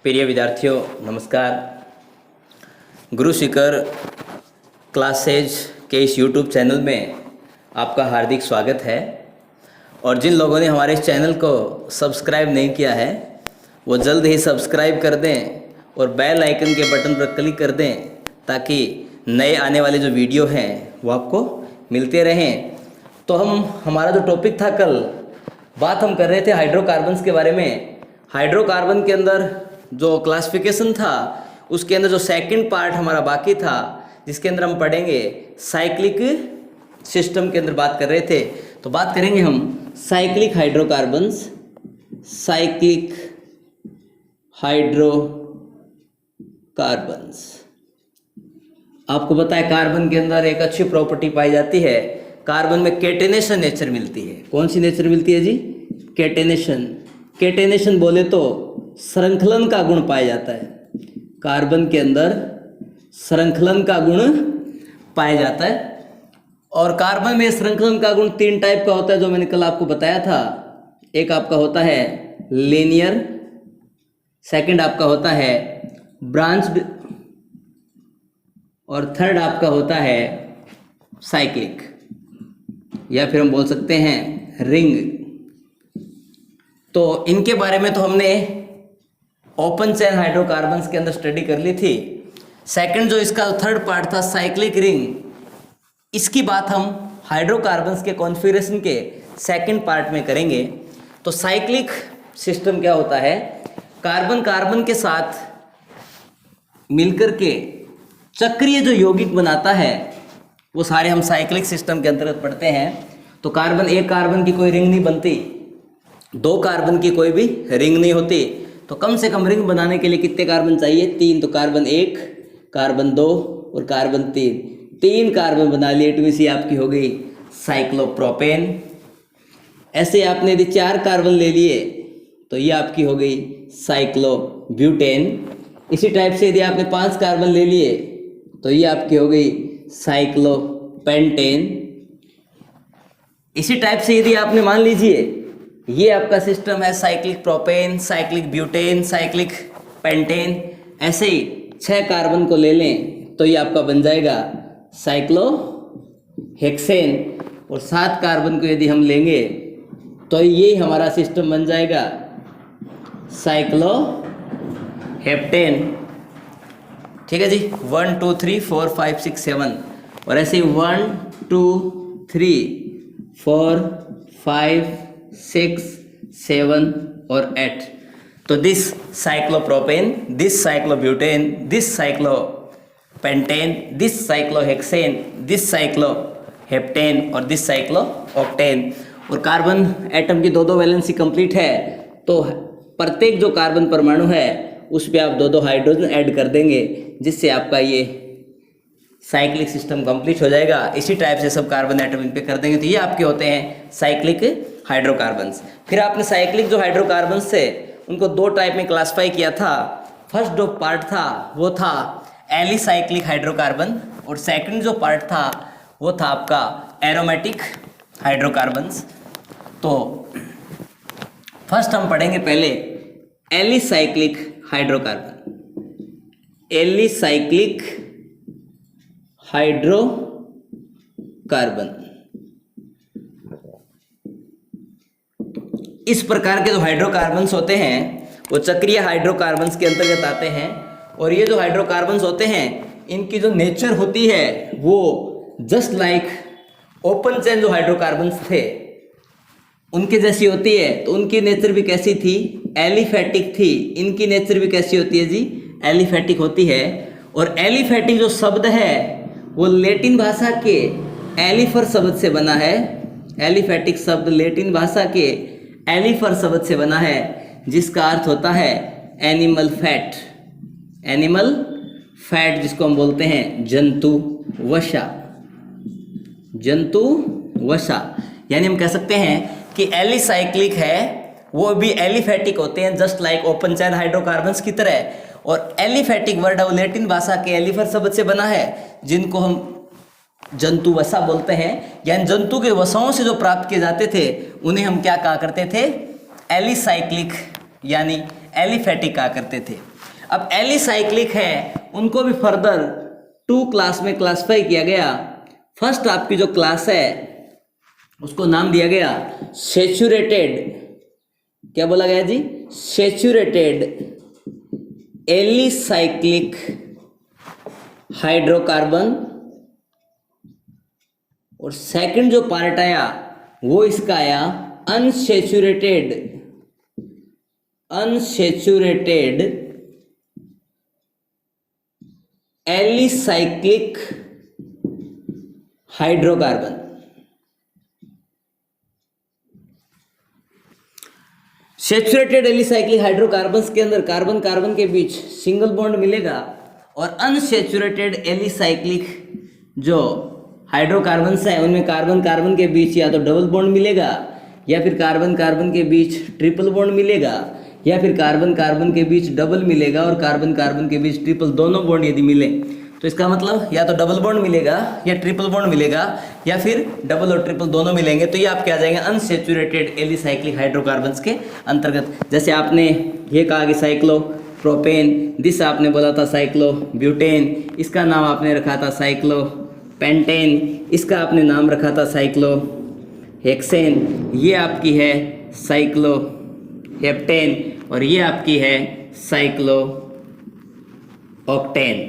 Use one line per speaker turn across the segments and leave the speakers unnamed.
प्रिय विद्यार्थियों नमस्कार। गुरु शिखर क्लासेज के इस यूट्यूब चैनल में आपका हार्दिक स्वागत है। और जिन लोगों ने हमारे इस चैनल को सब्सक्राइब नहीं किया है वो जल्द ही सब्सक्राइब कर दें और बेल आइकन के बटन पर क्लिक कर दें ताकि नए आने वाले जो वीडियो हैं वो आपको मिलते रहें। तो हमारा जो टॉपिक था, कल बात हम कर रहे थे हाइड्रोकार्बन्स के बारे में। हाइड्रोकार्बन के अंदर जो क्लासिफिकेशन था उसके अंदर जो सेकंड पार्ट हमारा बाकी था, जिसके अंदर हम पढ़ेंगे साइक्लिक सिस्टम के अंदर बात कर रहे थे। तो बात करेंगे हम साइक्लिक हाइड्रोकार्बन्स। साइक्लिक हाइड्रोकार्बन्स, आपको पता है कार्बन के अंदर एक अच्छी प्रॉपर्टी पाई जाती है, कार्बन में कैटेनेशन नेचर मिलती है। कौन सी नेचर मिलती है जी? कैटेनेशन। कैटेनेशन बोले तो श्रृंखलन का गुण पाया जाता है। कार्बन के अंदर श्रृंखलन का गुण पाया जाता है। और कार्बन में श्रृंखलन का गुण तीन टाइप का होता है, जो मैंने कल आपको बताया था। एक आपका होता है लीनियर, सेकंड आपका होता है ब्रांच्ड, और थर्ड आपका होता है साइक्लिक, या फिर हम बोल सकते हैं रिंग। तो इनके बारे में तो हमने ओपन चेन हाइड्रोकार्बन्स के अंदर स्टडी कर ली थी। सेकंड जो इसका थर्ड पार्ट था साइक्लिक रिंग, इसकी बात हम हाइड्रोकार्बन्स के कॉन्फ़िगरेशन के सेकंड पार्ट में करेंगे। तो साइक्लिक सिस्टम क्या होता है? कार्बन कार्बन के साथ मिलकर के चक्रीय जो यौगिक बनाता है वो सारे हम साइक्लिक सिस्टम के अंतर्गत पढ़ते हैं। तो एक कार्बन की कोई रिंग नहीं बनती, दो कार्बन की कोई भी रिंग नहीं होती। तो कम से कम रिंग बनाने के लिए कितने कार्बन चाहिए? तीन। तो कार्बन 1, कार्बन 2 और कार्बन 3, तीन कार्बन बना लिए तो इसी आपकी हो गई साइक्लोप्रोपेन। ऐसे आपने यदि 4 कार्बन ले लिए तो ये आपकी हो गई साइक्लोब्यूटेन। इसी टाइप से यदि आपने 5 कार्बन ले लिए तो ये आपकी हो गई साइक्लोपेंटेन। इसी टाइप से यदि आपने मान लीजिए ये आपका सिस्टम है cyclic propane, cyclic butane, cyclic pentane, ऐसे ही 6 कार्बन को ले लें तो ये आपका बन जाएगा साइक्लोहेक्सेन। और 7 कार्बन को यदि हम लेंगे तो ये हमारा सिस्टम बन जाएगा साइक्लोहेप्टेन। ठीक है जी, 1 2 3 4 5 6 7, और ऐसे ही 1 2 3 4 5 6 7 और 8। तो this cyclopropane, this cyclobutane, this cyclopentane, this cyclohexane, this cycloheptane और दिस साइक्लोऑक्टेन। और कार्बन एटम की 2-2 वैलेंसी कंप्लीट है, तो प्रत्येक जो कार्बन परमाणु है उस पे आप 2-2 हाइड्रोजन ऐड कर देंगे, जिससे आपका ये साइक्लिक सिस्टम कंप्लीट हो जाएगा। इसी टाइप से सब कार्बन एटम इन पे कर देंगे तो ये आपके होते हैं साइक्लिक हाइड्रोकार्बन्स। फिर आपने साइक्लिक जो हाइड्रोकार्बन्स थे उनको 2 टाइप में क्लासिफाई किया था। फर्स्ट जो पार्ट था वो था एलिसाइक्लिक हाइड्रोकार्बन, और सेकंड जो पार्ट था वो था आपका एरोमेटिक हाइड्रोकार्बन्स। तो फर्स्ट हम पढ़ेंगे पहले एलिसाइक्लिक हाइड्रोकार्बन। एलिसाइक्लिक हाइड्रोकार्बन, इस प्रकार के जो हाइड्रोकार्बन्स होते हैं वो चक्रीय हाइड्रोकार्बन्स के अंतर्गत आते हैं। और ये जो हाइड्रोकार्बन्स होते हैं इनकी जो नेचर होती है वो जस्ट लाइक ओपन चेन जो हाइड्रोकार्बन्स थे उनके जैसी होती है। तो उनकी नेचर भी कैसी थी? एलिफेटिक थी। इनकी नेचर भी कैसी होती है जी? एलिफेटिक होती है। और एलिफेटिक जो शब्द है वो लैटिन भाषा के एलिफर शब्द से बना है। एलिफेटिक शब्द लैटिन भाषा के एलिफर शब्द से बना है, जिसका अर्थ होता है एनिमल फैट। एनिमल फैट जिसको हम बोलते हैं जंतु वसा। जंतु वसा यानी हम कह सकते हैं कि एलिसाइक्लिक है वो भी एलिफेटिक होते हैं, just like open chain hydrocarbons की तरह। और एलिफेटिक वर्ड है लैटिन भाषा के एलिफर शब्द से बना है, जिनको हम जंतु वसा बोलते हैं। यानी जंतु के वसाओं से जो प्राप्त किए जाते थे उन्हें हम क्या कहा करते थे? एलिसाइक्लिक यानी एलिफेटिक कहा करते थे। अब एलिसाइक्लिक है उनको भी फर्दर 2 क्लास में क्लासिफाई किया गया। फर्स्ट आपकी जो क्लास है उसको नाम दिया गया सैचुरेटेड, क्या बोला गया जी, सैचुरेटेड एलिसाइक्लिक हाइड्रोकार्बन। और सेकंड जो पार्ट आया वो इसका आया unsaturated alicyclic hydrocarbon. Saturated alicyclic hydrocarbons के अंदर कार्बन कार्बन के बीच सिंगल बॉन्ड मिलेगा और अनसैचुरेटेड एलिसाइक्लिक जो हाइड्रोकार्बन्स हैं उनमें कार्बन कार्बन के बीच या तो डबल बॉन्ड मिलेगा या फिर कार्बन कार्बन के बीच ट्रिपल बॉन्ड मिलेगा या फिर कार्बन कार्बन के बीच डबल मिलेगा और कार्बन कार्बन के बीच ट्रिपल, दोनों बॉन्ड यदि मिले तो इसका मतलब या तो डबल बॉन्ड मिलेगा या ट्रिपल बॉन्ड मिलेगा या फिर डबल और ट्रिपल दोनों मिलेंगे, तो ये आपके आ जाएंगे अनसैचुरेटेड एलिसाइक्लिक हाइड्रोकार्बन्स के अंतर्गत। जैसे आपने ये कहा कि साइक्लोप्रोपेन, दिस आपने बोला था साइक्लोब्यूटेन, इसका नाम आपने रखा था साइक्लोपेंटेन, इसका आपने नाम रखा था साइक्लोहेक्सेन, ये आपकी है साइक्लोहेप्टेन और ये आपकी है साइक्लोऑक्टेन।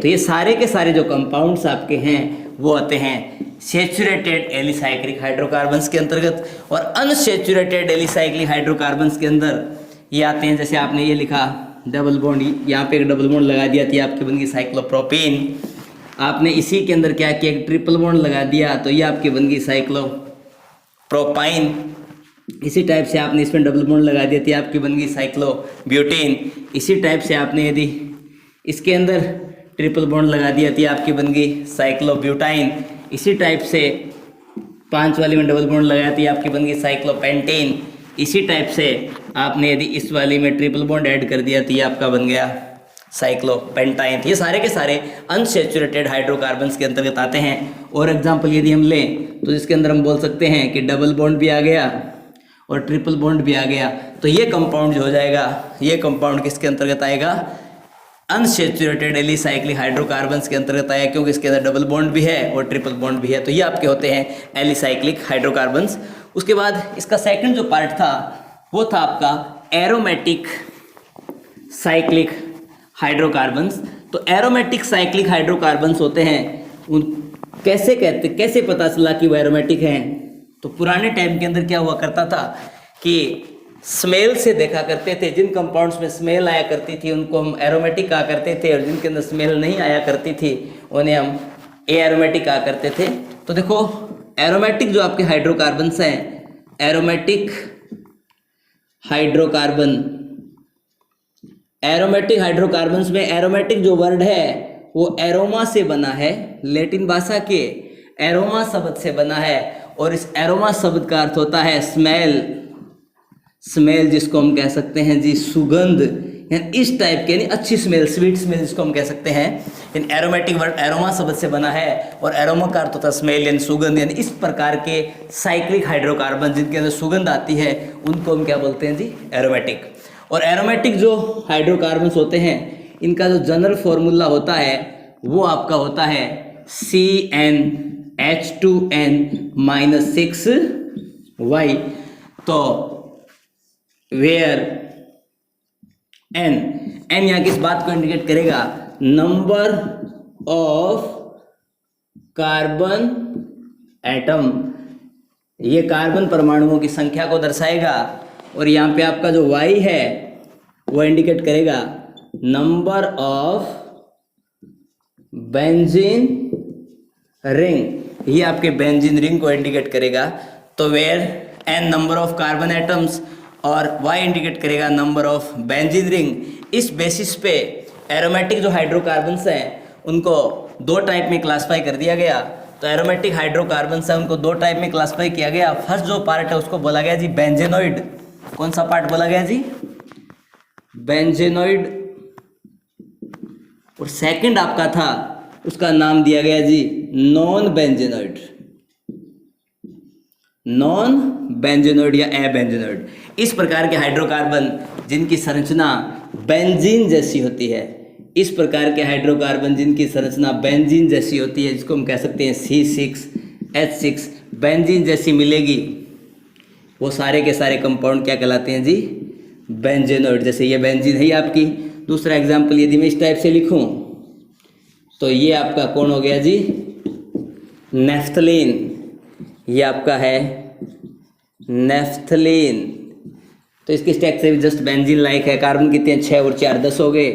तो ये सारे के सारे जो कंपाउंड्स आपके हैं वो आते हैं सैचुरेटेड एलिसाइक्लिक हाइड्रोकार्बन्स के अंतर्गत। और अनसैचुरेटेड एलिसाइक्लिक हाइड्रोकार्बन्स के अंदर ये आते हैं, जैसे आपने ये लिखा डबल बॉन्ड, यहाँ पे एक डबल बॉन्ड लगा दिया थी आपकी बन गई साइक्लोप्रोपेन। आपने इसी के अंदर क्या किया, एक ट्रिपल बॉन्ड लगा दिया तो ये आपकी बन गई साइक्लोप्रोपाइन। इसी टाइप से आपने इसमें डबल बॉन्ड लगा दिया थी आपकी बन गई साइक्लोब्यूटेन। इसी टाइप से आपने यदि इसके अंदर ट्रिपल बॉन्ड लगा दिया थी आपकी बन गई साइक्लोब्यूटाइन। इसी टाइप से 5 वाली में डबल बॉन्ड लगाया थी आपकी बन गई साइक्लोपेंटेन। इसी टाइप से आपने यदि इस वाली में ट्रिपल बॉन्ड ऐड कर दिया तो आपका बन गया साइक्लोपेंटाइन। ये सारे के सारे अनसैचुरेटेड हाइड्रोकार्बन्स के अंतर्गत आते हैं। और एग्जांपल यदि हम लें तो इसके अंदर हम बोल सकते हैं कि डबल बॉन्ड भी आ गया और ट्रिपल बॉन्ड भी आ गया, तो ये कंपाउंड जो हो जाएगा, ये कंपाउंड किसके अंतर्गत आएगा, अनसैचुरेटेड एलिसाइक्लिक हाइड्रोकार्बन्स के अंतर्गत आया, क्योंकि इसके अंदर डबल बॉन्ड भी है और ट्रिपल बॉन्ड भी है। तो ये आपके होते हैं एलिसाइक्लिक हाइड्रोकार्बन्स। उसके बाद इसका सेकंड जो पार्ट था वो था आपका एरोमेटिक साइक्लिक हाइड्रोकार्बन्स। तो एरोमेटिक साइक्लिक हाइड्रोकार्बन्स होते हैं, उन कैसे पता चला कि वो एरोमेटिक हैं, तो पुराने टाइम के अंदर क्या हुआ करता था कि स्मेल से देखा करते थे। जिन कंपाउंड्स में स्मेल आया करती थी उनको हम एरोमेटिक कहा करते थे और जिनके अंदर स्मेल नहीं आया करती थी उन्हें हम एरोमेटिक कहा करते थे। तो देखो एरोमेटिक जो आपके हाइड्रोकार्बन्स हैं, एरोमेटिक हाइड्रोकार्बन्स में एरोमेटिक जो वर्ड है वो एरोमा से बना है, लैटिन भाषा के एरोमा शब्द से बना है। और इस एरोमा शब्द का अर्थ होता है स्मेल जिसको हम कह सकते हैं जी सुगंध, यानी इस टाइप के, यानी अच्छी स्मेल, स्वीट स्मेल जिसको हम कह सकते हैं। इन एरोमेटिक वर्ड एरोमा शब्द से बना है और एरोमा का अर्थ होता है स्मेल यानी सुगंध। यानी इस प्रकार के साइक्लिक हाइड्रोकार्बन जिनके अंदर सुगंध आती है उनको हम क्या बोलते हैं जी, एरोमेटिक। और एरोमेटिक जो हाइड्रोकार्बन्स होते हैं इनका जो जनरल फॉर्मूला होता है वो आपका होता है CnH2n-6y। तो वेयर n यहाँ किस बात को इंडिकेट करेगा, नंबर ऑफ कार्बन एटम, ये कार्बन परमाणुओं की संख्या को दर्शाएगा। और यहाँ पे आपका जो y है वो इंडिकेट करेगा नंबर ऑफ बेंजीन रिंग, ये आपके बेंजीन रिंग को इंडिकेट करेगा। तो where n number of carbon atoms और y इंडिकेट करेगा नंबर ऑफ बेंजीन रिंग। इस बेसिस पे एरोमेटिक जो हाइड्रोकार्बन्स हैं उनको 2 टाइप में क्लासिफाई कर दिया गया। तो एरोमेटिक हाइड्रोकार्बन्स हैं उनको 2 टाइप में क्लासिफाई किया गया। फर्स्ट जो पार्ट है उसको बोला गया जी बेंजेनॉइड। कौन सा पार्ट बोला गया जी, बेंजेनॉइड। और सेकंड आपका था उसका नाम दिया गया जी नॉन बेंजेनॉइड, नॉन बेंजेनॉइड या एबेंजेनॉइड। इस प्रकार के हाइड्रोकार्बन जिनकी संरचना बेंजीन जैसी होती है, इस प्रकार के हाइड्रोकार्बन जिनकी संरचना बेंजीन जैसी होती है, जिसको हम कह सकते हैं C6H6 बेंजीन जैसी मिलेगी, वो सारे के सारे कंपाउंड क्या कहलाते हैं जी? बेंजेनोइड। जैसे ये बेंजीन है आपकी। दूसरा एग्जाम्पल यदि मैं इस टाइप से लिखूं तो ये आपका कौन हो गया जी? नेफ्थलीन। ये आपका है नेफ्थलीन। तो इसकी स्ट्रक्चर भी जस्ट बेंजीन लाइक है। कार्बन कितने हैं? 6 और 4 10 हो गए।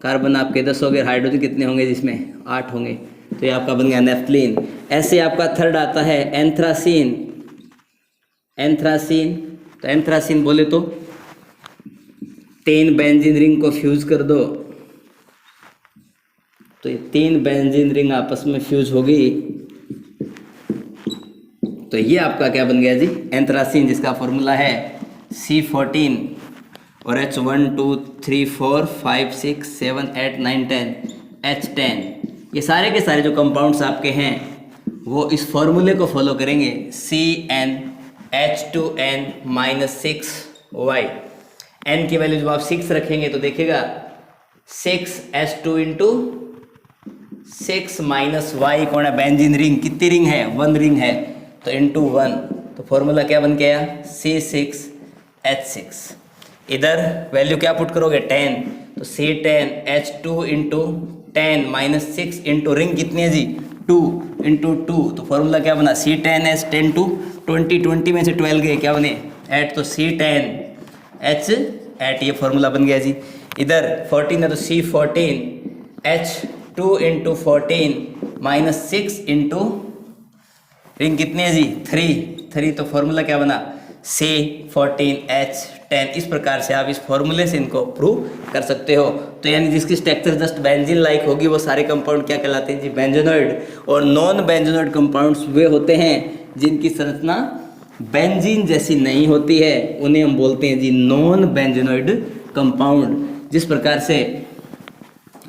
कार्बन आपके 10 हो गए। हाइड्रोजन कितने होंगे जिसमें? 8 होंगे। तो ये आपका बन गया नेफ्थलीन। ऐसे आपका थर्ड आता है एंथ्रासीन। एंथ्रासीन, तो एंथ्रासीन बोले तो 3 बेंजीन रिंग को फ्यूज कर दो, तो ये 3 बेंजीन रिंग आपस में फ्यूज होगी, तो ये आपका क्या बन गया जी? एंथ्रासीन, जिसका फॉर्मूला है C14 और H1 2 3 4 5 6 7 8 9 10 H10। ये सारे के सारे जो कंपाउंड्स आपके हैं वो इस फॉर्मूले को फॉलो करेंगे, CnH2n-6y। n की वैल्यू जब आप 6 रखेंगे तो देखिएगा 6H2 इंटू 6 माइनस y कौन है? Benzene ring. कितनी रिंग है? 1 रिंग है, तो इंटू 1, तो फॉर्मूला क्या बन गया? C6H6। इधर वैल्यू क्या पुट करोगे? 10, तो C10H2 into 10 minus 6 into ring कितनी है जी? 2 इंटू 2, तो फॉर्मूला क्या बना? C10H 10 टू 20, 20 में से 12 गए, क्या बने? 8, तो C10H 8, ये फॉर्मूला बन गया जी। इधर 14 है तो C14H2 into 14 minus 6 into ring कितनी है जी? 3, तो फॉर्मूला क्या बना? C14H10। इस प्रकार से आप इस फॉर्मूले से इनको प्रूव कर सकते हो। तो यानी जिसकी स्ट्रक्चर जस्ट बेंजीन लाइक होगी वो सारे कंपाउंड क्या कहलाते हैं जी? बेंजेनोइड। और नॉन बेंजेनोइड कंपाउंड्स वे होते हैं जिनकी संरचना बेंजीन जैसी नहीं होती है, उन्हें हम बोलते हैं जी नॉन बेंजेनोइड कंपाउंड। जिस प्रकार से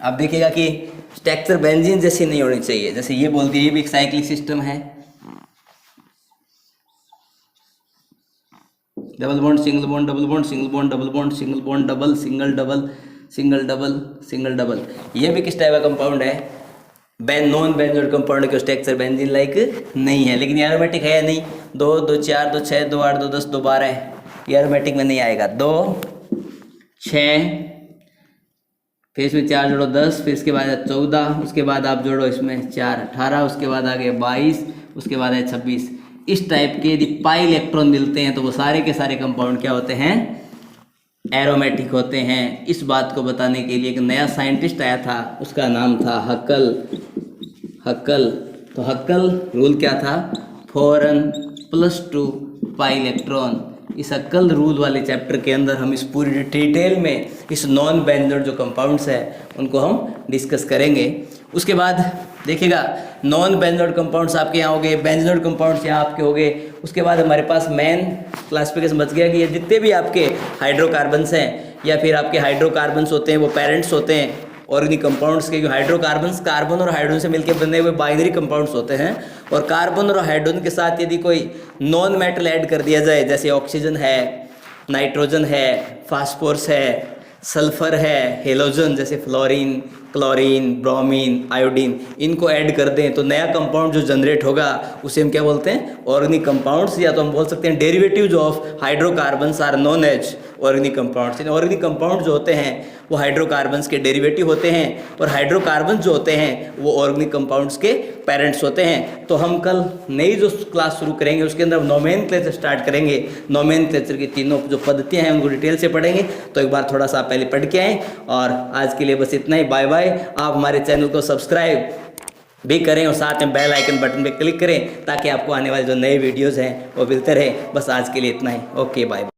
आप देखिएगा कि स्ट्रक्चर बेंजीन जैसी नहीं होनी चाहिए, जैसे ये बोलती है, ये भी एक साइक्लिक सिस्टम है, double bond single bond double bond single bond double bond single bond double single double single double single double. ये भी किस टाइप का कंपाउंड है? नॉन बेंजोइड कंपाउंड के स्ट्रक्चर बेंजीन लाइक नहीं है, लेकिन एरोमेटिक है या नहीं? 2 2 4 2 6 2 8 2 10 2 12 है, ये एरोमेटिक में नहीं आएगा। 2 6, फिर इसमें 4 जोड़ो 10, फिर इसके बाद 14, उसके बाद आप जोड़ो इसमें 4 18, उसके बाद आ गए 22, उसके बाद है 26। इस टाइप के यदि पाई इलेक्ट्रॉन मिलते हैं तो वो सारे के सारे कंपाउंड क्या होते हैं? एरोमेटिक होते हैं। इस बात को बताने के लिए एक नया साइंटिस्ट आया था, उसका नाम था हक्कल। तो हक्कल रूल क्या था? 4n+2 pi electron. इस हक्कल रूल वाले चैप्टर के अंदर हम इस पूरी डिटेल में इस नॉन बेंजोइड जो कंपाउंड्स है उनको हम डिस्कस करेंगे। उसके बाद देखिएगा नॉन बेंजोइड कंपाउंड्स आपके यहाँ हो गए, बेंजोइड कंपाउंड्स यहाँ आपके हो गए। उसके बाद हमारे पास मेन क्लासिफिकेशन बच गया कि ये जितने भी आपके हाइड्रोकार्बन्स हैं या फिर आपके हाइड्रोकार्बन्स होते हैं वो पेरेंट्स होते हैं ऑर्गेनिक कंपाउंड्स के। हाइड्रोकार्बन्स कार्बन और हाइड्रोजन से मिलकर बने हुए बाइनरी कंपाउंड्स होते हैं, और कार्बन और हाइड्रोजन के साथ यदि कोई नॉन मेटल ऐड कर दिया जाए, जैसे ऑक्सीजन है, नाइट्रोजन है, फास्फोरस है, सल्फर है, हेलोजन जैसे फ्लोरीन, क्लोरीन, ब्रोमीन, आयोडीन, इनको ऐड कर दें तो नया कंपाउंड जो जनरेट होगा उसे हम क्या बोलते हैं? ऑर्गेनिक कंपाउंड्स, या तो हम बोल सकते हैं derivatives of hydrocarbons are known as organic compounds. Organic compound जो होते हैं वो हाइड्रोकार्बन्स के डेरिवेटिव होते हैं, और हाइड्रोकार्बन जो होते हैं वो ऑर्गेनिक कंपाउंड्स के पेरेंट्स होते हैं। तो हम कल नई जो क्लास शुरू करेंगे उसके अंदर नोमेनक्लेचर स्टार्ट करेंगे। नोमेनक्लेचर की तीनों जो पद्धतियां हैं उनको डिटेल से पढ़ेंगे, तो एक बार थोड़ा सा पहले पढ़ के आएँ। और आज के लिए बस इतना ही, बाय बाय। आप हमारे चैनल को सब्सक्राइब भी करें और साथ में बेल आइकन बटन पे क्लिक करें ताकि आपको आने वाले जो नए वीडियोज़ हैं वो मिलते रहे। बस आज के लिए इतना ही, ओके बाय।